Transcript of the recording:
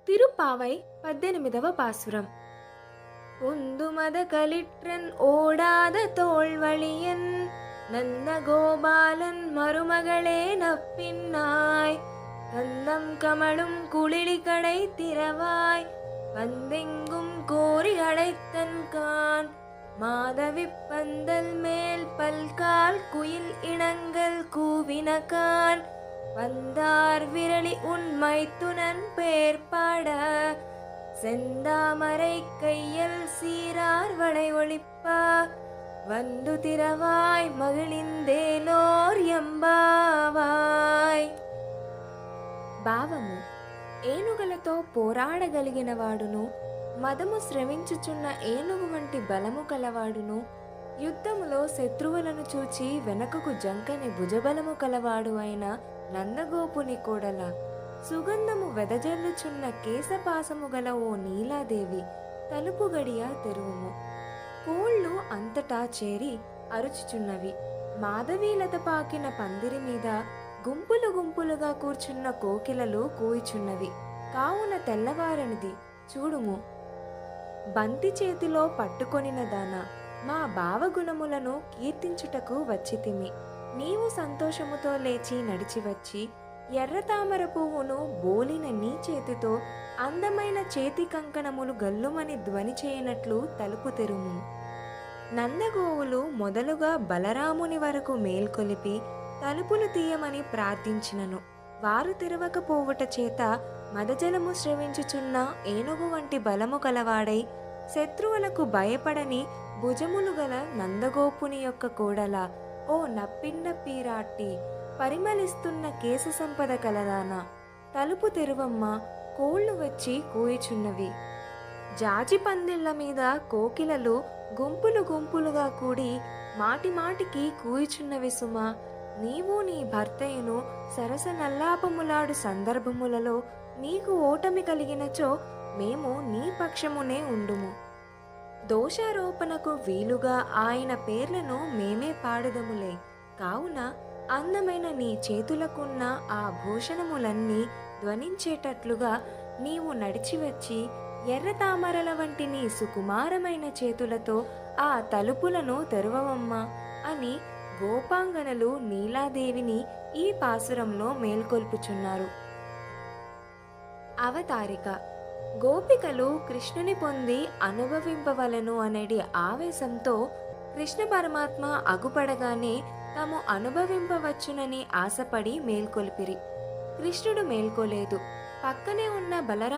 తిరుపావై 18వ பாசுரம். உந்துமத களிற்றன் ஓடாத தோள்வழியன் நந்த கோபாலன் மருமகளே நப்பின்னாய் கந்தம் கமழும் குளிரி கடை திறவாய் வந்தெங்கும் கோரி அழைத்தன் கான் மாதவி பந்தல் மேல் பல்கால் குயில் இனங்கள் கூவினகான் வந்தார் விரலி உண்மை துணன் பேர் பாட செந்தாமரை கையல் சீரார் வளை ஒளிப்ப వందు తిరవాయ్ మగిలిందేలోర్ ఎంబావాయ్. భావము: ఏనుగులతో పోరాడగలిగిన వాడును, మదము శ్రమించుచున్న ఏనుగు వంటి బలము కలవాడును, యుద్ధములో శత్రువులను చూచి వెనకకు జంకని భుజబలము కలవాడు అయిన నందగోపుని కోడల, సుగంధము వెదజల్లుచున్న కేశపాసము గల ఓ నీలాదేవి, తలుపు గడియ తెరువుము. కోళ్ళు అంతటా చేరి అరుచుచున్నవి. మాధవీలత పాకిన పందిరి మీద గుంపులు గుంపులుగా కూర్చున్న కోకిలలు కూయిచున్నవి. కావున తెల్లవారనిది చూడుము. బంతి చేతిలో పట్టుకొనిన దాన, మా భావగుణములను కీర్తించుటకు వచ్చితిమి. నీవు సంతోషముతో లేచి నడిచివచ్చి ఎర్రతామర పువ్వును బోలిన నీ చేతితో అందమైన చేతి కంకణములు గల్లుమని ధ్వని చేయనట్లు తలుపు తెరుము. నందగోవులు మొదలుగా బలరాముని వరకు మేల్కొలిపి తలుపులు తీయమని ప్రార్థించినను వారు తెరవకపోవుట చేత మదజలము స్రవించుచున్న ఏనుగు వంటి బలము కలవాడై శత్రువులకు భయపడని భుజములు గల నందగోపుని యొక్క కోడల, ఓ నప్పిన్న పీరాట్టి, పరిమళిస్తున్న కేశ సంపద కలదానా, తలుపు తెరువమ్మ, కోళ్లు వచ్చి కూయిచున్నవి. జాజి పందిళ్ల మీద కోకిలలు గుంపులు గుంపులుగా కూడి మాటి మాటికి కూయిచున్నవి సుమా. నీవు నీ భర్తయును సరస నల్లాపములాడు సందర్భములలో నీకు ఓటమి కలిగినచో మేము నీ పక్షమునే ఉండుము. దోషారోపణకు వీలుగా ఆయన పేర్లను మేమే పాడదములే. కావున అందమైన నీ చేతులకున్న ఆ భూషణములన్నీ ధ్వనించేటట్లుగా నీవు నడిచివచ్చి ఎర్ర తామరల వంటి నీ సుకుమారమైన చేతులతో ఆ తలుపులను తెరవవమ్మా అని గోపాంగనలు నీలాదేవిని ఈ పాసురంలో మేల్కొల్పుచున్నారు. అవతారిక: గోపికలు కృష్ణుని పొంది అనుభవింపవలను అనేది ఆవేశంతో కృష్ణ పరమాత్మ అగుపడగానే తాము అనుభవింపవచ్చునని ఆశపడి మేల్కొల్పిరి. కృష్ణుడు మేల్కోలేదు. పక్కనే ఉన్న బలరామ